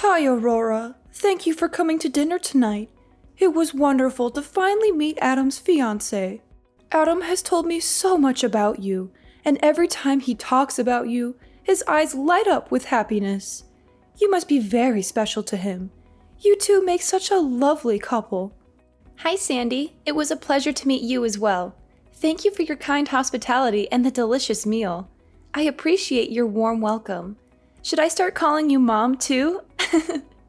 Hi, Aurora. Thank you for coming to dinner tonight. It was wonderful to finally meet Adam's fiancé. Adam has told me so much about you, and every time he talks about you, his eyes light up with happiness. You must be very special to him. You two make such a lovely couple. Hi, Sandy. It was a pleasure to meet you as well. Thank you for your kind hospitality and the delicious meal. I appreciate your warm welcome. Should I start calling you Mom, too?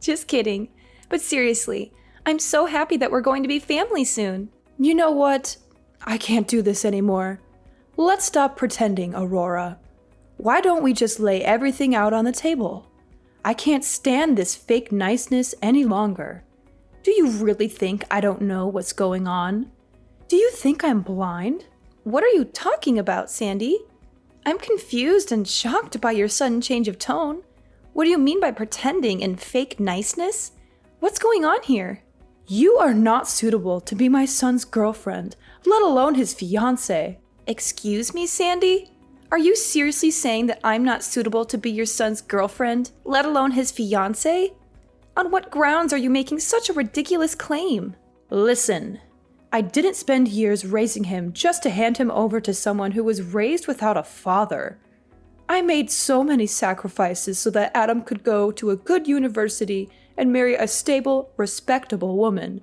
Just kidding. But seriously, I'm so happy that we're going to be family soon. You know what? I can't do this anymore. Let's stop pretending, Aurora. Why don't we just lay everything out on the table? I can't stand this fake niceness any longer. Do you really think I don't know what's going on? Do you think I'm blind? What are you talking about, Sandy? I'm confused and shocked by your sudden change of tone. What do you mean by pretending and fake niceness? What's going on here? You are not suitable to be my son's girlfriend, let alone his fiancé. Excuse me, Sandy? Are you seriously saying that I'm not suitable to be your son's girlfriend, let alone his fiancé? On what grounds are you making such a ridiculous claim? Listen, I didn't spend years raising him just to hand him over to someone who was raised without a father. I made so many sacrifices so that Adam could go to a good university and marry a stable, respectable woman.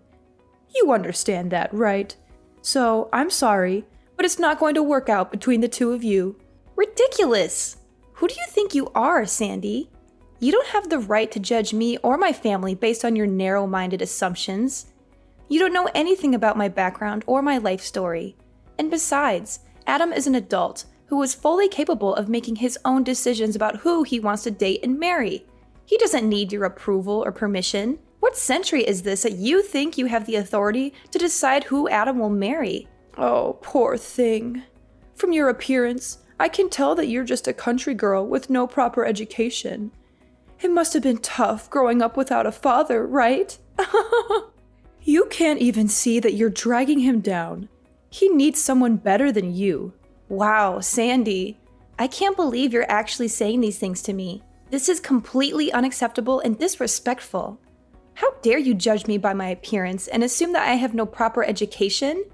You understand that, right? So, I'm sorry, but it's not going to work out between the two of you. Ridiculous! Who do you think you are, Sandy? You don't have the right to judge me or my family based on your narrow-minded assumptions. You don't know anything about my background or my life story. And besides, Adam is an adult who is fully capable of making his own decisions about who he wants to date and marry. He doesn't need your approval or permission. What century is this that you think you have the authority to decide who Adam will marry? Oh, poor thing. From your appearance, I can tell that you're just a country girl with no proper education. It must have been tough growing up without a father, right? You can't even see that you're dragging him down. He needs someone better than you. Wow, Sandy. I can't believe you're actually saying these things to me. This is completely unacceptable and disrespectful. How dare you judge me by my appearance and assume that I have no proper education?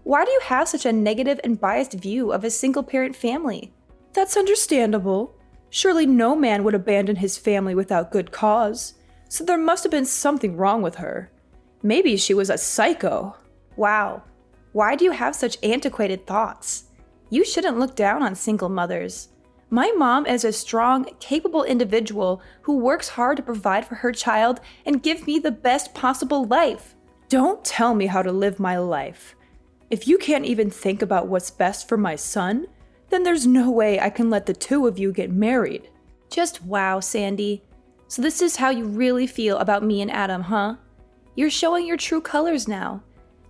Why do you have such a negative and biased view of a single-parent family? That's understandable. Surely no man would abandon his family without good cause, so there must have been something wrong with her. Maybe she was a psycho. Wow. Why do you have such antiquated thoughts? You shouldn't look down on single mothers. My mom is a strong, capable individual who works hard to provide for her child and give me the best possible life. Don't tell me how to live my life. If you can't even think about what's best for my son, then there's no way I can let the two of you get married. Just wow, Sandy. So this is how you really feel about me and Adam, huh? You're showing your true colors now.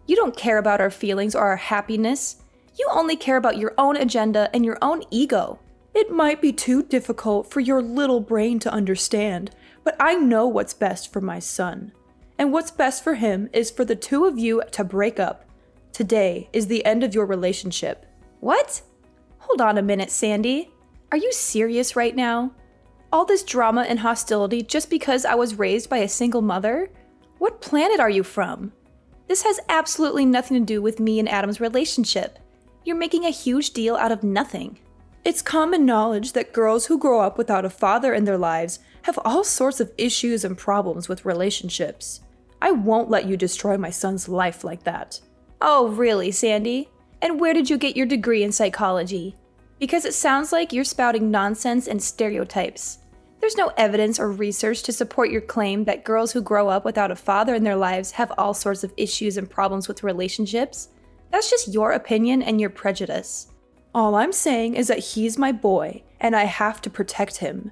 You don't care about our feelings or our happiness. You only care about your own agenda and your own ego. It might be too difficult for your little brain to understand, but I know what's best for my son. And what's best for him is for the two of you to break up. Today is the end of your relationship. What? Hold on a minute, Sandy. Are you serious right now? All this drama and hostility just because I was raised by a single mother? What planet are you from? This has absolutely nothing to do with me and Adam's relationship. You're making a huge deal out of nothing. It's common knowledge that girls who grow up without a father in their lives have all sorts of issues and problems with relationships. I won't let you destroy my son's life like that. Oh, really, Sandy? And where did you get your degree in psychology? Because it sounds like you're spouting nonsense and stereotypes. There's no evidence or research to support your claim that girls who grow up without a father in their lives have all sorts of issues and problems with relationships. That's just your opinion and your prejudice. All I'm saying is that he's my boy, and I have to protect him.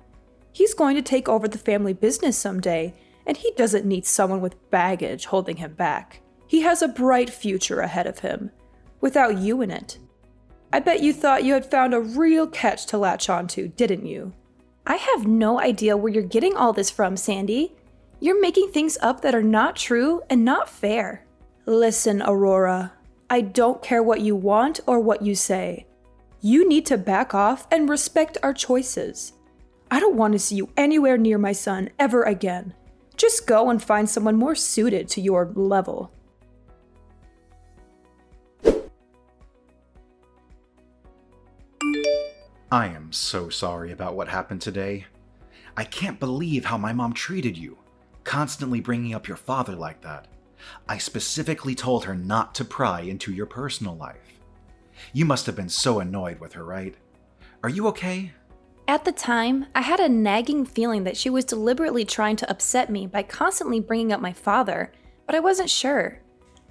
He's going to take over the family business someday, and he doesn't need someone with baggage holding him back. He has a bright future ahead of him, without you in it. I bet you thought you had found a real catch to latch onto, didn't you? I have no idea where you're getting all this from, Sandy. You're making things up that are not true and not fair. Listen, Aurora, I don't care what you want or what you say. You need to back off and respect our choices. I don't want to see you anywhere near my son ever again. Just go and find someone more suited to your level. I am so sorry about what happened today. I can't believe how my mom treated you, constantly bringing up your father like that. I specifically told her not to pry into your personal life. You must have been so annoyed with her, right? Are you okay? At the time, I had a nagging feeling that she was deliberately trying to upset me by constantly bringing up my father, but I wasn't sure.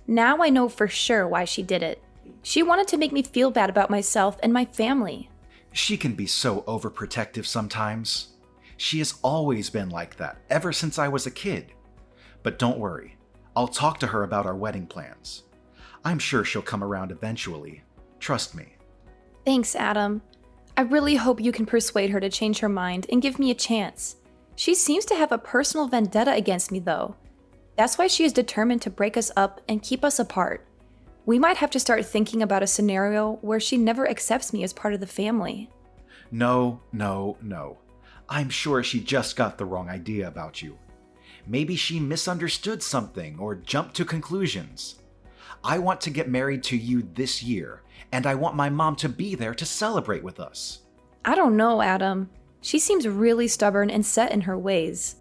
Now I know for sure why she did it. She wanted to make me feel bad about myself and my family. She can be so overprotective sometimes. She has always been like that, ever since I was a kid. But don't worry, I'll talk to her about our wedding plans. I'm sure she'll come around eventually. Trust me. Thanks, Adam. I really hope you can persuade her to change her mind and give me a chance. She seems to have a personal vendetta against me, though. That's why she is determined to break us up and keep us apart. We might have to start thinking about a scenario where she never accepts me as part of the family. No. I'm sure she just got the wrong idea about you. Maybe she misunderstood something or jumped to conclusions. I want to get married to you this year, and I want my mom to be there to celebrate with us. I don't know, Adam. She seems really stubborn and set in her ways.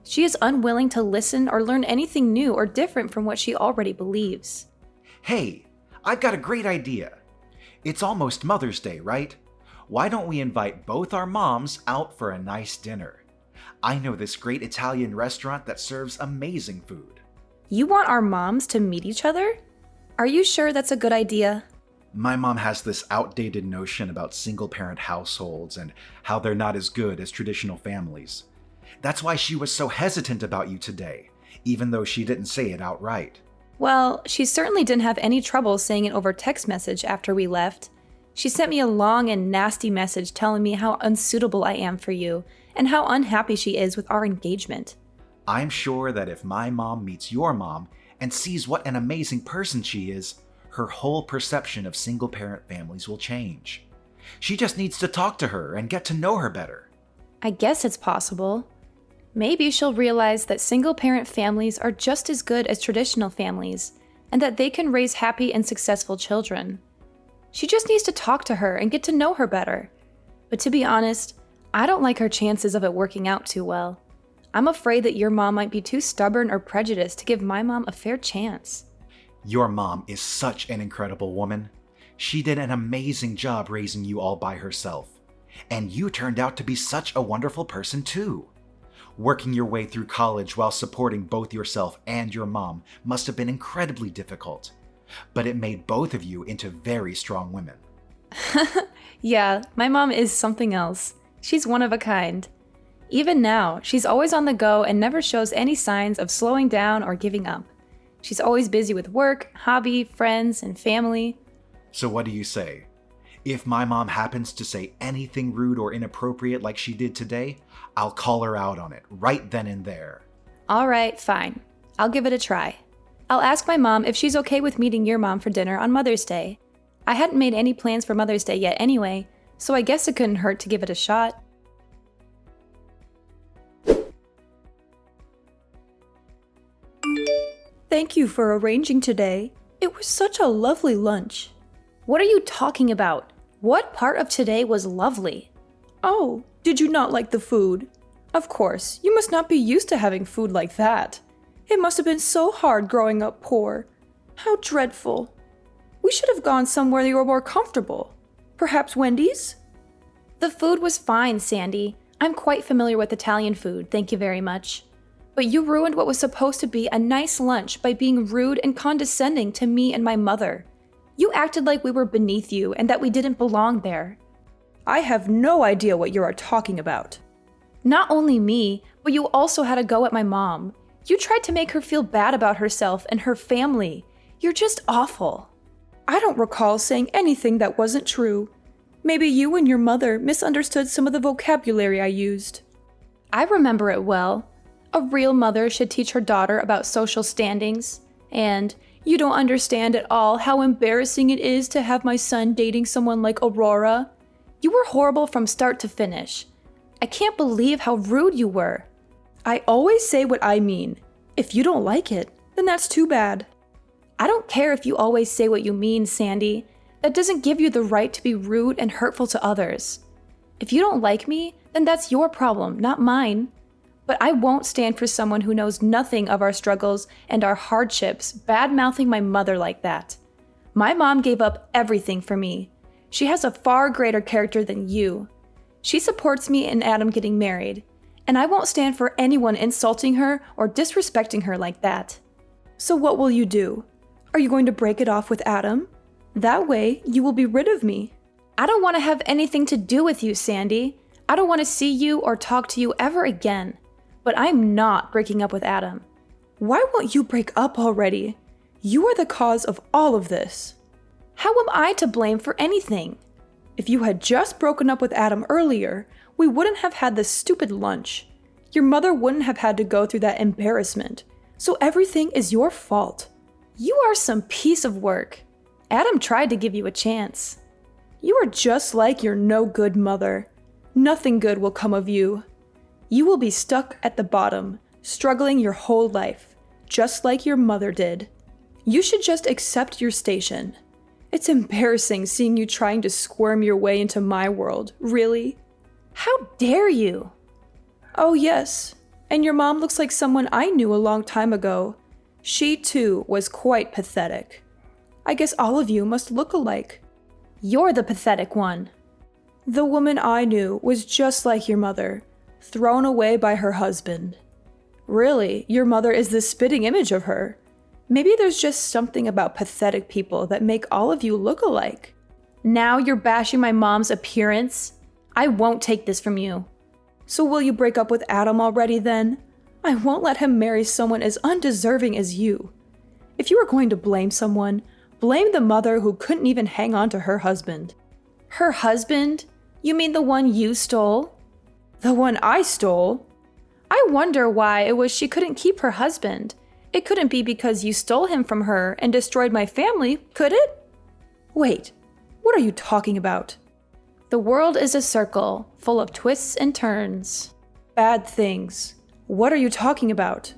She is unwilling to listen or learn anything new or different from what she already believes. Hey, I've got a great idea. It's almost Mother's Day, right? Why don't we invite both our moms out for a nice dinner? I know this great Italian restaurant that serves amazing food. You want our moms to meet each other? Are you sure that's a good idea? My mom has this outdated notion about single-parent households and how they're not as good as traditional families. That's why she was so hesitant about you today, even though she didn't say it outright. Well, she certainly didn't have any trouble saying it over text message after we left. She sent me a long and nasty message telling me how unsuitable I am for you and how unhappy she is with our engagement. I'm sure that if my mom meets your mom and sees what an amazing person she is, her whole perception of single-parent families will change. She just needs to talk to her and get to know her better. I guess it's possible. Maybe she'll realize that single-parent families are just as good as traditional families, and that they can raise happy and successful children. She just needs to talk to her and get to know her better. But to be honest, I don't like her chances of it working out too well. I'm afraid that your mom might be too stubborn or prejudiced to give my mom a fair chance. Your mom is such an incredible woman. She did an amazing job raising you all by herself. And you turned out to be such a wonderful person too. Working your way through college while supporting both yourself and your mom must have been incredibly difficult. But it made both of you into very strong women. Yeah, my mom is something else. She's one of a kind. Even now, she's always on the go and never shows any signs of slowing down or giving up. She's always busy with work, hobby, friends, and family. So what do you say? If my mom happens to say anything rude or inappropriate like she did today, I'll call her out on it right then and there. All right, fine. I'll give it a try. I'll ask my mom if she's okay with meeting your mom for dinner on Mother's Day. I hadn't made any plans for Mother's Day yet anyway, so I guess it couldn't hurt to give it a shot. Thank you for arranging today. It was such a lovely lunch. What are you talking about? What part of today was lovely? Oh, did you not like the food? Of course, you must not be used to having food like that. It must have been so hard growing up poor. How dreadful. We should have gone somewhere you were more comfortable. Perhaps Wendy's? The food was fine, Sandy. I'm quite familiar with Italian food, thank you very much. But you ruined what was supposed to be a nice lunch by being rude and condescending to me and my mother. You acted like we were beneath you and that we didn't belong there. I have no idea what you are talking about. Not only me, but you also had a go at my mom. You tried to make her feel bad about herself and her family. You're just awful. I don't recall saying anything that wasn't true. Maybe you and your mother misunderstood some of the vocabulary I used. I remember it well. A real mother should teach her daughter about social standings. And you don't understand at all how embarrassing it is to have my son dating someone like Aurora. You were horrible from start to finish. I can't believe how rude you were. I always say what I mean. If you don't like it, then that's too bad. I don't care if you always say what you mean, Sandy. That doesn't give you the right to be rude and hurtful to others. If you don't like me, then that's your problem, not mine. But I won't stand for someone who knows nothing of our struggles and our hardships bad-mouthing my mother like that. My mom gave up everything for me. She has a far greater character than you. She supports me and Adam getting married, and I won't stand for anyone insulting her or disrespecting her like that. So what will you do? Are you going to break it off with Adam? That way, you will be rid of me. I don't want to have anything to do with you, Sandy. I don't want to see you or talk to you ever again. But I'm not breaking up with Adam. Why won't you break up already? You are the cause of all of this. How am I to blame for anything? If you had just broken up with Adam earlier, we wouldn't have had this stupid lunch. Your mother wouldn't have had to go through that embarrassment. So everything is your fault. You are some piece of work. Adam tried to give you a chance. You are just like your no-good mother. Nothing good will come of you. You will be stuck at the bottom, struggling your whole life, just like your mother did. You should just accept your station. It's embarrassing seeing you trying to squirm your way into my world, really? How dare you? Oh yes, and your mom looks like someone I knew a long time ago. She too was quite pathetic. I guess all of you must look alike. You're the pathetic one. The woman I knew was just like your mother, thrown away by her husband. Really, your mother is the spitting image of her. Maybe there's just something about pathetic people that make all of you look alike. Now you're bashing my mom's appearance? I won't take this from you. So will you break up with Adam already then? I won't let him marry someone as undeserving as you. If you are going to blame someone, blame the mother who couldn't even hang on to her husband. Her husband? You mean the one you stole? The one I stole? I wonder why it was she couldn't keep her husband. It couldn't be because you stole him from her and destroyed my family, could it? Wait, what are you talking about? The world is a circle, full of twists and turns. Bad things. What are you talking about?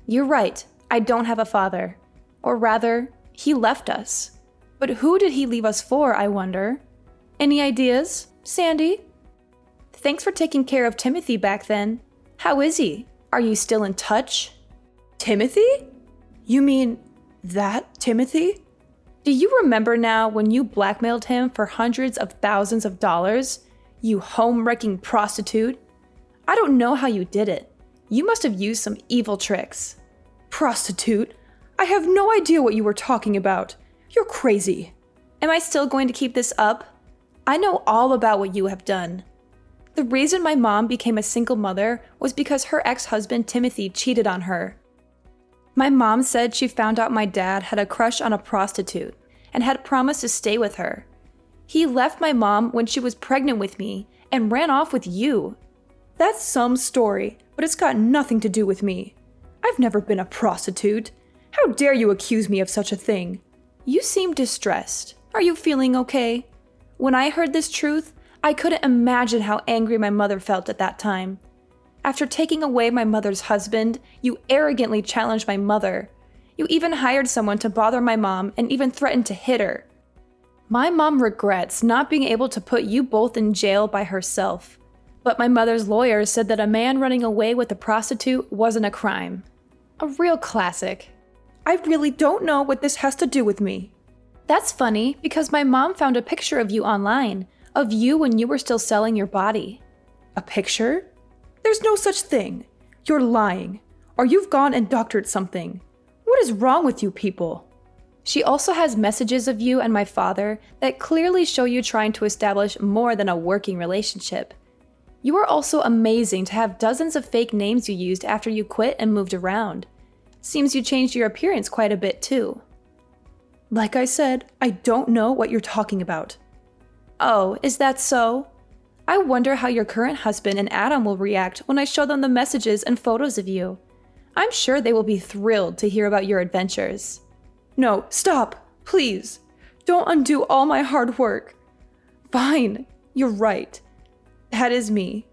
You're right, I don't have a father. Or rather, he left us. But who did he leave us for, I wonder? Any ideas, Sandy? Thanks for taking care of Timothy back then. How is he? Are you still in touch? Timothy? You mean that Timothy? Do you remember now when you blackmailed him for hundreds of thousands of dollars? You home-wrecking prostitute? I don't know how you did it. You must have used some evil tricks. Prostitute? I have no idea what you were talking about. You're crazy. Am I still going to keep this up? I know all about what you have done. The reason my mom became a single mother was because her ex-husband Timothy cheated on her. My mom said she found out my dad had a crush on a prostitute and had promised to stay with her. He left my mom when she was pregnant with me and ran off with you. That's some story, but it's got nothing to do with me. I've never been a prostitute. How dare you accuse me of such a thing? You seem distressed. Are you feeling okay? When I heard this truth, I couldn't imagine how angry my mother felt at that time. After taking away my mother's husband, you arrogantly challenged my mother. You even hired someone to bother my mom and even threatened to hit her. My mom regrets not being able to put you both in jail by herself. But my mother's lawyer said that a man running away with a prostitute wasn't a crime. A real classic. I really don't know what this has to do with me. That's funny because my mom found a picture of you online, of you when you were still selling your body. A picture? There's no such thing. You're lying. Or you've gone and doctored something. What is wrong with you people? She also has messages of you and my father that clearly show you trying to establish more than a working relationship. You are also amazing to have dozens of fake names you used after you quit and moved around. Seems you changed your appearance quite a bit too. Like I said, I don't know what you're talking about. Oh, is that so? I wonder how your current husband and Adam will react when I show them the messages and photos of you. I'm sure they will be thrilled to hear about your adventures. No, stop, please. Don't undo all my hard work. Fine, you're right. That is me.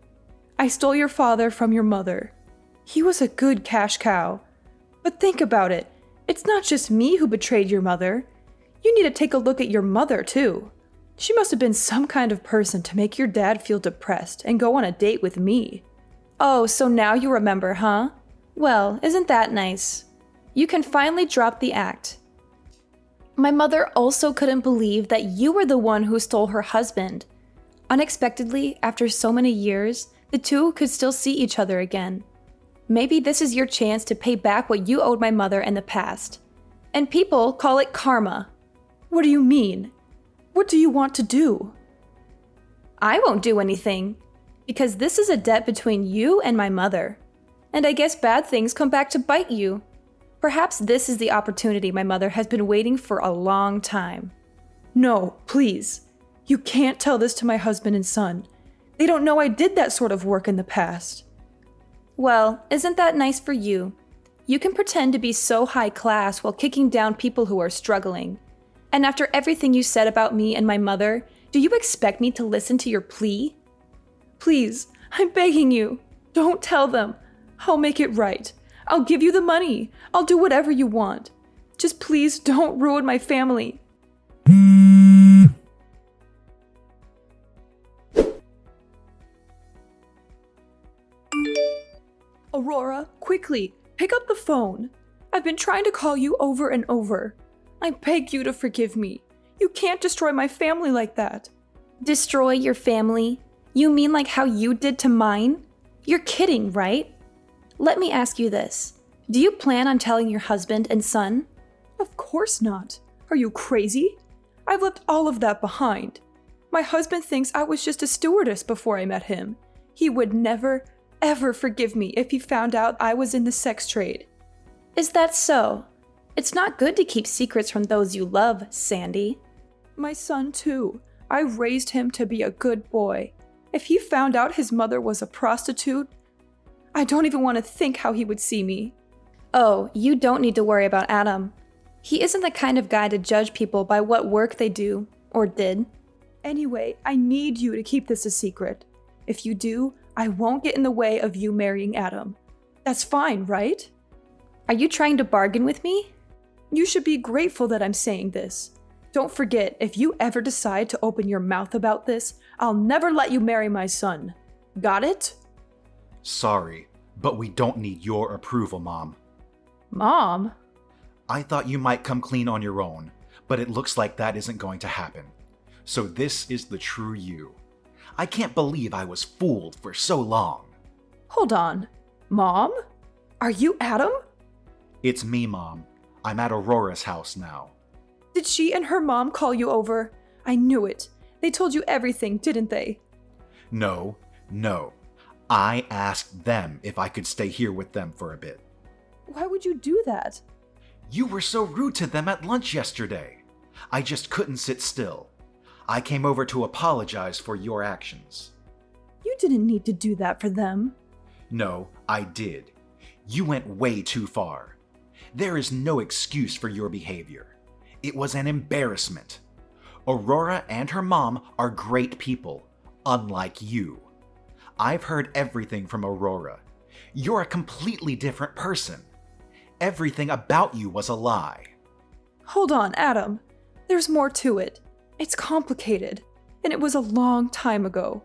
I stole your father from your mother. He was a good cash cow. But think about it. It's not just me who betrayed your mother. You need to take a look at your mother, too. She must have been some kind of person to make your dad feel depressed and go on a date with me. Oh, so now you remember, huh? Well, isn't that nice? You can finally drop the act. My mother also couldn't believe that you were the one who stole her husband. Unexpectedly, after so many years, the two could still see each other again. Maybe this is your chance to pay back what you owed my mother in the past. And people call it karma. What do you mean? What do you want to do? I won't do anything, because this is a debt between you and my mother. And I guess bad things come back to bite you. Perhaps this is the opportunity my mother has been waiting for a long time. No, please. You can't tell this to my husband and son. They don't know I did that sort of work in the past. Well, isn't that nice for you? You can pretend to be so high class while kicking down people who are struggling. And after everything you said about me and my mother, do you expect me to listen to your plea? Please, I'm begging you. Don't tell them. I'll make it right. I'll give you the money. I'll do whatever you want. Just please don't ruin my family. Aurora, quickly, pick up the phone. I've been trying to call you over and over. I beg you to forgive me. You can't destroy my family like that. Destroy your family? You mean like how you did to mine? You're kidding, right? Let me ask you this. Do you plan on telling your husband and son? Of course not. Are you crazy? I've left all of that behind. My husband thinks I was just a stewardess before I met him. He would never, ever forgive me if he found out I was in the sex trade. Is that so? It's not good to keep secrets from those you love, Sandy. My son, too. I raised him to be a good boy. If he found out his mother was a prostitute, I don't even want to think how he would see me. Oh, you don't need to worry about Adam. He isn't the kind of guy to judge people by what work they do, or did. Anyway, I need you to keep this a secret. If you do, I won't get in the way of you marrying Adam. That's fine, right? Are you trying to bargain with me? You should be grateful that I'm saying this. Don't forget, if you ever decide to open your mouth about this, I'll never let you marry my son. Got it? Sorry, but we don't need your approval, Mom. Mom? I thought you might come clean on your own, but it looks like that isn't going to happen. So this is the true you. I can't believe I was fooled for so long. Hold on. Mom? Are you Adam? It's me, Mom. I'm at Aurora's house now. Did she and her mom call you over? I knew it. They told you everything, didn't they? No. I asked them if I could stay here with them for a bit. Why would you do that? You were so rude to them at lunch yesterday. I just couldn't sit still. I came over to apologize for your actions. You didn't need to do that for them. No, I did. You went way too far. There is no excuse for your behavior. It was an embarrassment. Aurora and her mom are great people, unlike you. I've heard everything from Aurora. You're a completely different person. Everything about you was a lie. Hold on, Adam. There's more to it. It's complicated, and it was a long time ago.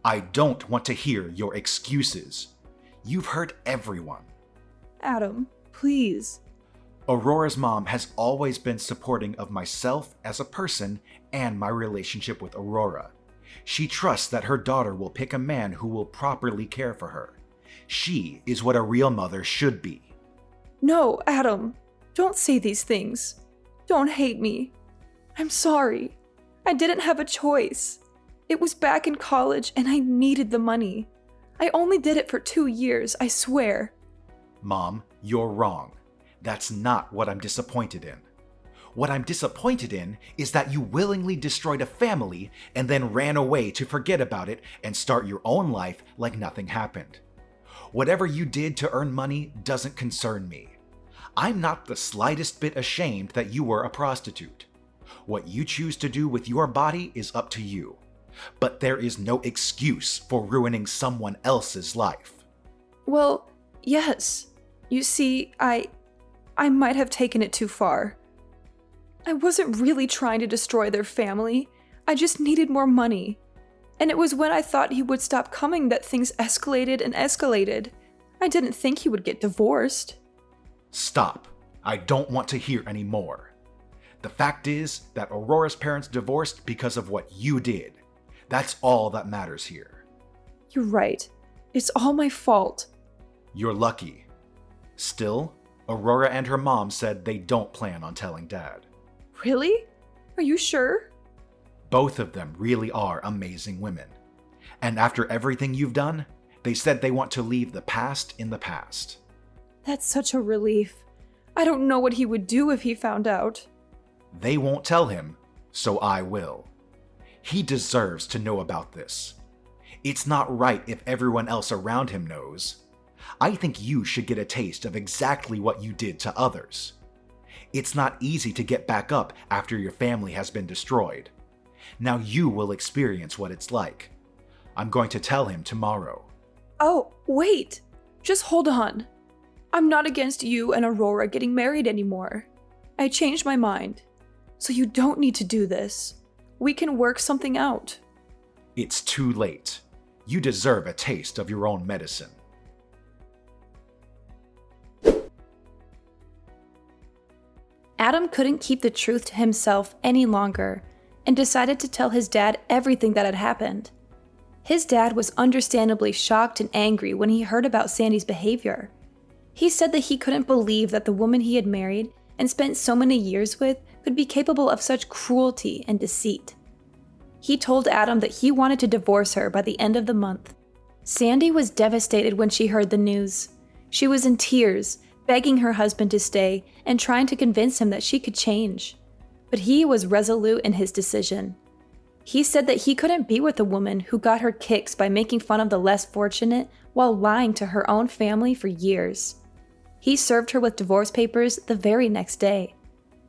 I don't want to hear your excuses. You've hurt everyone. Adam, please. Aurora's mom has always been supporting of myself as a person and my relationship with Aurora. She trusts that her daughter will pick a man who will properly care for her. She is what a real mother should be. No, Adam. Don't say these things. Don't hate me. I'm sorry. I didn't have a choice. It was back in college and I needed the money. I only did it for 2 years, I swear. Mom, you're wrong. That's not what I'm disappointed in. What I'm disappointed in is that you willingly destroyed a family and then ran away to forget about it and start your own life like nothing happened. Whatever you did to earn money doesn't concern me. I'm not the slightest bit ashamed that you were a prostitute. What you choose to do with your body is up to you. But there is no excuse for ruining someone else's life. Well, Yes. You see, I might have taken it too far. I wasn't really trying to destroy their family. I just needed more money. And it was when I thought he would stop coming that things escalated and escalated. I didn't think he would get divorced. Stop. I don't want to hear any more. The fact is that Aurora's parents divorced because of what you did. That's all that matters here. You're right. It's all my fault. You're lucky. Still, Aurora and her mom said they don't plan on telling Dad. Really? Are you sure? Both of them really are amazing women. And after everything you've done, they said they want to leave the past in the past. That's such a relief. I don't know what he would do if he found out. They won't tell him, so I will. He deserves to know about this. It's not right if everyone else around him knows. I think you should get a taste of exactly what you did to others. It's not easy to get back up after your family has been destroyed. Now you will experience what it's like. I'm going to tell him tomorrow. Oh, wait. Just hold on. I'm not against you and Aurora getting married anymore. I changed my mind. So you don't need to do this. We can work something out. It's too late. You deserve a taste of your own medicine. Adam couldn't keep the truth to himself any longer and decided to tell his dad everything that had happened. His dad was understandably shocked and angry when he heard about Sandy's behavior. He said that he couldn't believe that the woman he had married and spent so many years with could be capable of such cruelty and deceit. He told Adam that he wanted to divorce her by the end of the month. Sandy was devastated when she heard the news. She was in tears, begging her husband to stay and trying to convince him that she could change. But he was resolute in his decision. He said that he couldn't be with a woman who got her kicks by making fun of the less fortunate while lying to her own family for years. He served her with divorce papers the very next day.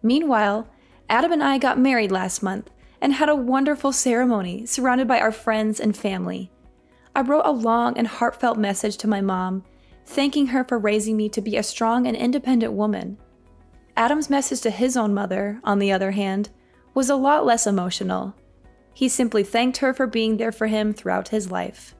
Meanwhile, Adam and I got married last month and had a wonderful ceremony surrounded by our friends and family. I wrote a long and heartfelt message to my mom, thanking her for raising me to be a strong and independent woman. Adam's message to his own mother, on the other hand, was a lot less emotional. He simply thanked her for being there for him throughout his life.